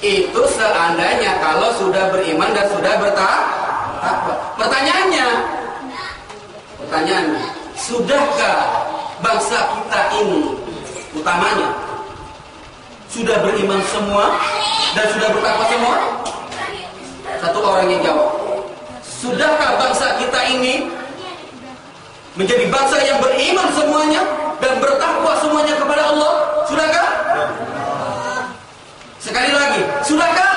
Itu seandainya kalau sudah beriman dan sudah bertakwa. Pertanyaannya, sudahkah bangsa kita ini utamanya sudah beriman semua dan sudah bertakwa semua? Satu orang yang jawab. Sudahkah bangsa kita ini menjadi bangsa yang beriman semuanya dan bertakwa semuanya kepada Allah? Sudahkah? Sekali lagi, sudahkah?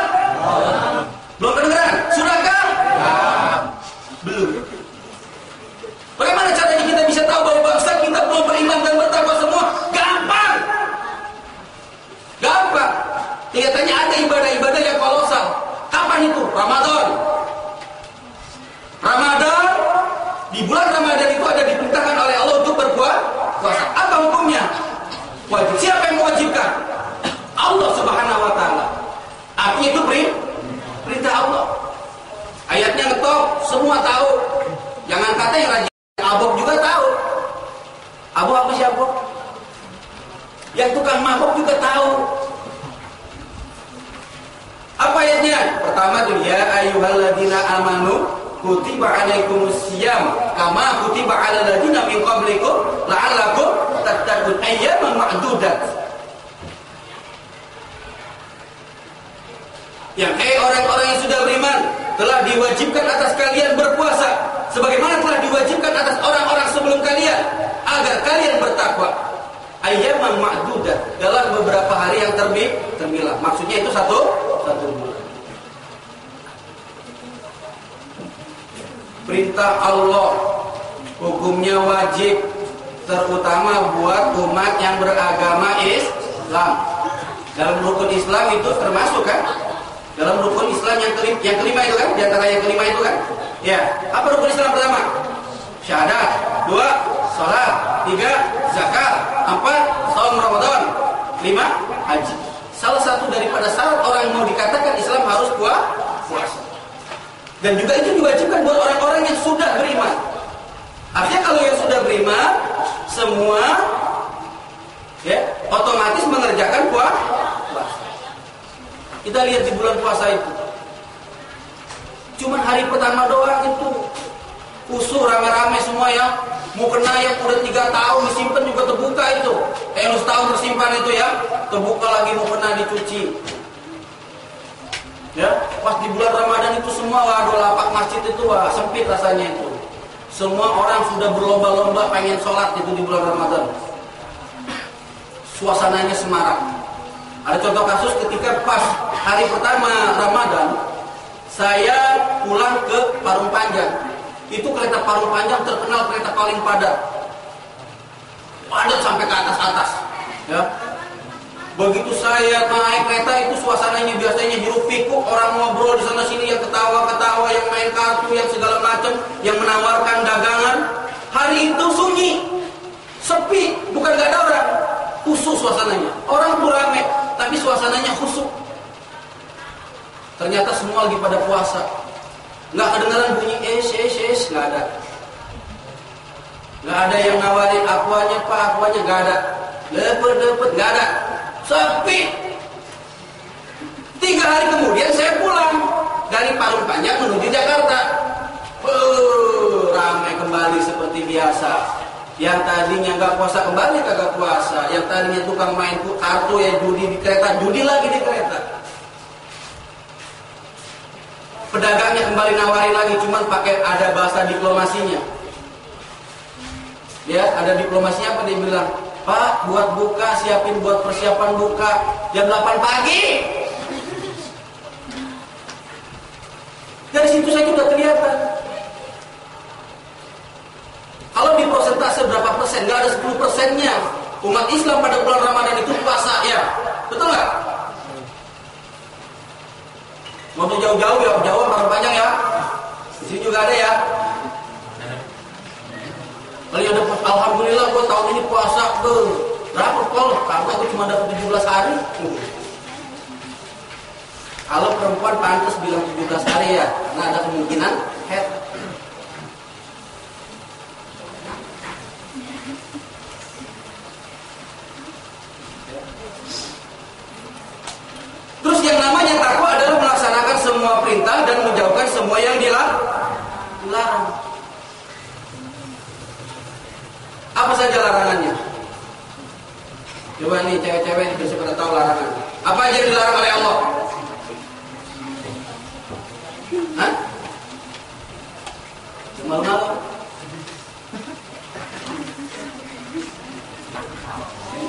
Belum kedengeran? Sudahkah? Belum. Bagaimana caranya kita bisa tahu bahwa bangsa kita belum beriman dan bertakwa semua? Gampang. Kelihatannya ada ibadah-ibadah yang kolosal. Kapan itu? Ramadan. Di bulan Ramadan itu ada diperintahkan oleh Allah untuk berpuasa. Apa hukumnya? Wajib. Siapa yang mewajibkan? Allah Subhanahu wa taala. Artinya itu perintah Allah. Ayatnya ngetop, semua tahu. Jangan kata yang rajin abok juga tahu. Abok apa sih abok? Yang tukang mabok juga tahu. Apa ayatnya? Pertama tuh, ya ayyuhalladzina amanu kutiba alaikumusiyam kama kutiba alal ladzina min qablikum la'allakum tattaqun ayyaman ma'dudat. Yang orang-orang yang sudah beriman, telah diwajibkan atas kalian berpuasa sebagaimana telah diwajibkan atas orang-orang sebelum kalian agar kalian bertakwa. Ayyaman ma'dudat, dalam beberapa hari yang terbilang. Maksudnya itu satu bulan. Perintah Allah hukumnya wajib, terutama buat umat yang beragama Islam. Dalam rukun Islam itu termasuk kan? Dalam rukun Islam yang kelima itu kan? Di antara yang kelima itu kan? Ya. Apa rukun Islam pertama? Syahadat. 2, salat. 3, zakat. 4, saum Ramadan. 5, haji. Salah satu daripada syarat orang mau dikatakan Islam harus puasa. Dan juga itu diwajibkan buat orang-orang yang sudah beriman. Artinya kalau yang sudah beriman semua ya otomatis mengerjakan puasa. Kita lihat di bulan puasa itu, cuman hari pertama doang itu usuh rame-rame semua ya. Mau kena yang udah 3 tahun disimpan juga terbuka itu. Yang setahun tersimpan itu ya, terbuka lagi mau kena dicuci. Ya, pas di bulan Ramadan itu semua waduh lapak masjid itu wah sempit rasanya itu. Semua orang sudah berlomba-lomba pengen sholat itu di bulan Ramadan. Suasananya semarak. Ada contoh kasus ketika pas hari pertama Ramadan, saya pulang ke Parung Panjang. Itu kereta Parung Panjang terkenal kereta paling padat. Padat sampai ke atas-atas. Ya. Begitu saya naik kereta itu suasananya biasanya hiruk pikuk, orang ngobrol di sana sini, yang ketawa-ketawa, yang main kartu, yang segala macam, yang menawarkan dagangan. Hari itu sunyi, sepi, bukan gak ada orang, khusyuk suasananya. Orang tuh rame, tapi suasananya khusyuk. Ternyata semua lagi pada puasa. Nggak kedengaran bunyi nggak ada. Nggak ada yang nawarin aquanya pak, aquanya nggak ada. Lepet nggak ada. Sepi. 3 hari kemudian saya pulang dari Parung Panjang menuju Jakarta. Ramai kembali seperti biasa. Yang tadinya nggak puasa kembali kagak puasa. Yang tadinya tukang main kartu ya judi di kereta, judi lagi di kereta. Pedagangnya kembali nawarin lagi, cuman pakai ada bahasa diplomasinya. Ya, ada diplomasinya apa dia bilang? Pak, buat buka, siapin buat persiapan buka jam 8 pagi. Dari situ saya sudah kelihatan. Kalau di persentase berapa persen? Nggak ada 10%-nya. Umat Islam pada bulan Ramadan itu puasa ya. Betul nggak? Mau jauh-jauh ya, Jawa Parung Panjang ya. Di sini juga ada ya. Kalau ada alhamdulillah gue tahun ini puasa berapa kol? Karena aku cuma dapat 17 hari. Kalau perempuan pantas bilang 17 hari ya, karena ada kemungkinan head. Terus yang namanya perintah dan menjauhkan semua yang dilarang. Apa saja larangannya? Coba nih cewek-cewek ini bisa pada tahu larangan. Apa aja yang dilarang oleh Allah? Hah? Malu-malu.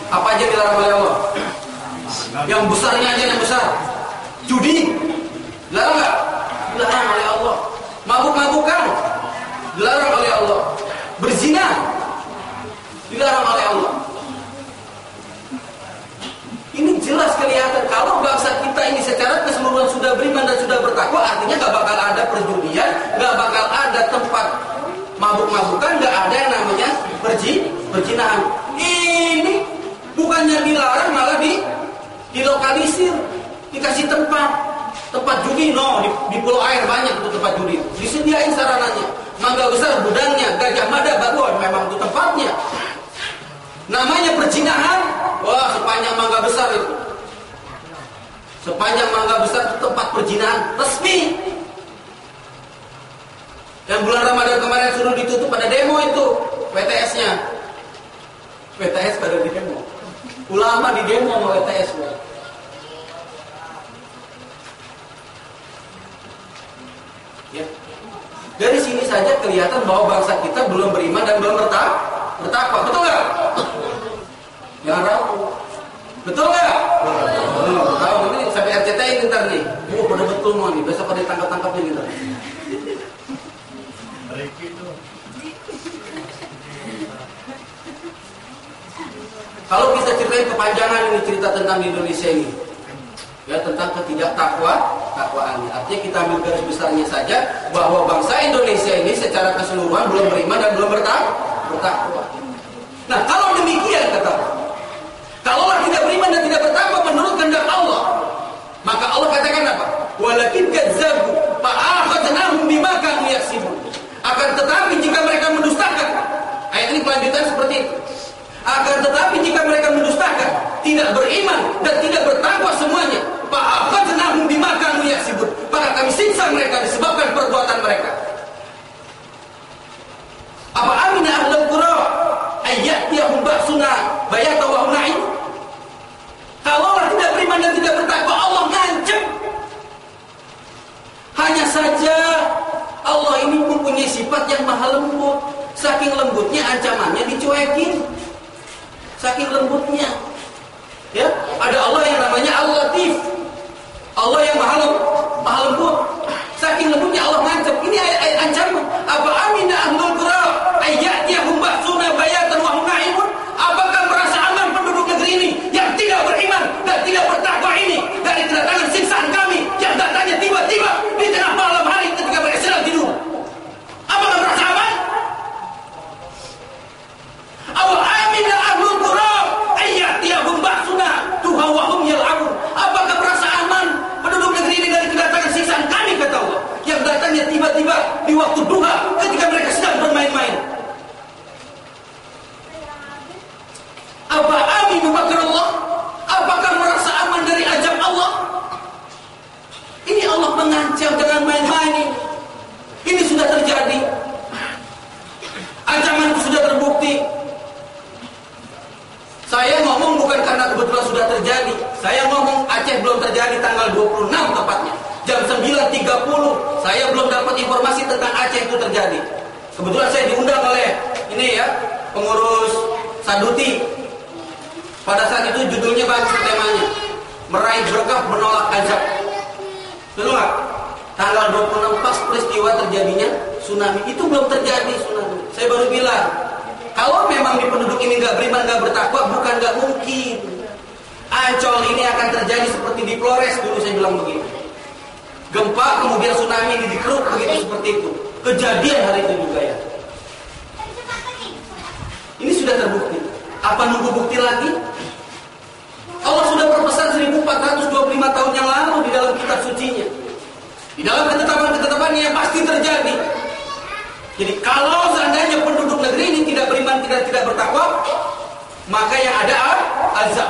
Apa aja yang dilarang oleh Allah? Yang besarnya aja yang besar. Judi, dilarang nggak? Dilarang oleh Allah. Mabuk-mabukan, dilarang oleh Allah. Berzina, dilarang oleh Allah. Ini jelas kelihatan kalau bangsa kita ini secara keseluruhan sudah beriman dan sudah bertakwa, artinya nggak bakal ada perjudian, nggak bakal ada tempat mabuk-mabukan, nggak ada yang namanya perzinahan. Ini bukannya dilarang malah dilokalisir, dikasih tempat judi. Di Pulau Air banyak itu tempat judi, disediain sarananya. Mangga Besar gudangnya, Gajah Mada baru memang itu tempatnya. Namanya perzinahan, wah sepanjang Mangga Besar itu. Sepanjang Mangga Besar itu tempat perzinahan resmi. Yang bulan Ramadan kemarin suruh ditutup pada demo itu, WTS-nya. WTS pada demo. Ulama di demo sama WTS. Ya. Dari sini saja kelihatan bahwa bangsa kita belum beriman dan belum bertakwa. Betul nggak? Jangan ragu. Betul nggak? Tahu ini sampai RCTI ntar nih. Pada betul mau nih. Besok pada tangkap nih gitu. Kalau kita ceritain kepanjangan ini cerita tentang di Indonesia ini, ya tentang ketidaktakwaannya. Artinya kita ambil garis besarnya saja bahwa bangsa Indonesia ini secara keseluruhan belum beriman dan belum bertakwa. Nah, kalau demikian kata Allah, kalaulah tidak beriman dan tidak bertakwa menurut kehendak Allah, maka Allah katakan apa? Walakin kadzabu fa akhadnahum bima kanu yaksibun. Akan tetapi jika mereka mendustakan, ayat ini kelanjutan seperti itu. Akan tetapi jika mereka mendustakan, tidak beriman dan tidak bertakwa semuanya, fa akhadnahum bima kanu yaksibun, maka kami siksa mereka disebabkan perbuatan mereka. Apa amina ahlul qura ayyatiyahum ba'suna bayatan wa hum na'im? Kalaulah tidak beriman dan tidak bertakwa, Allah ngancam. Hanya saja Allah ini mempunyai sifat yang maha lembut. Saking lembutnya ancamannya dicuekin. Saking lembutnya. Ya, ada Allah yang namanya Al-Latif. Allah yang maha lembut. Saking lembutnya Allah ngancam. Ini ayat ancaman. Apa amina ahlul qura ayyatiyahum ba'suna bayatan wa hum na'imun? Apakah merasa aman penduduk negeri ini yang tidak beriman dan tidak bertakwa ini dari kedatangan siksaan kami yang datangnya tiba-tiba di tengah malam hari ketika mereka sedang tidur? Apakah merasa aman? Awa amina ahlul qura ayyatiyahum ba'suna duha wa hum yal'abun? Apakah merasa aman penduduk negeri ini dari kedatangan siksaan kami, kata Allah, yang datangnya tiba-tiba di waktu duha ketika mereka sedang bermain-main? Apa aminu makrallah? Apakah merasa aman dari azab Allah? Ini Allah mengancam, jangan main-main ini. Ini sudah terjadi. Ancaman itu sudah terbukti. Saya ngomong bukan karena kebetulan sudah terjadi. Saya ngomong Aceh belum terjadi tanggal 26 tepatnya. Jam 9.30 saya belum dapat informasi tentang Aceh itu terjadi. Kebetulan saya diundang oleh ini ya, pengurus Saduti. Pada saat itu judulnya bagus temanya, meraih berkah menolak azab. Betul nggak? Tanggal 26 pas peristiwa terjadinya tsunami. Itu belum terjadi tsunami. Saya baru bilang, kalau memang di penduduk ini nggak beriman, nggak bertakwa, bukan nggak mungkin Ancol ini akan terjadi seperti di Flores dulu, saya bilang begitu. Gempa kemudian tsunami ini dikeruk begitu seperti itu. Kejadian hari itu juga ya. Ini sudah terbukti. Apa nunggu bukti lagi? Allah sudah berpesan 1425 tahun yang lalu di dalam kitab sucinya. Di dalam ketetapan-ketetapannya yang pasti terjadi. Jadi kalau seandainya penduduk negeri ini tidak beriman, tidak bertakwa, maka yang ada azab.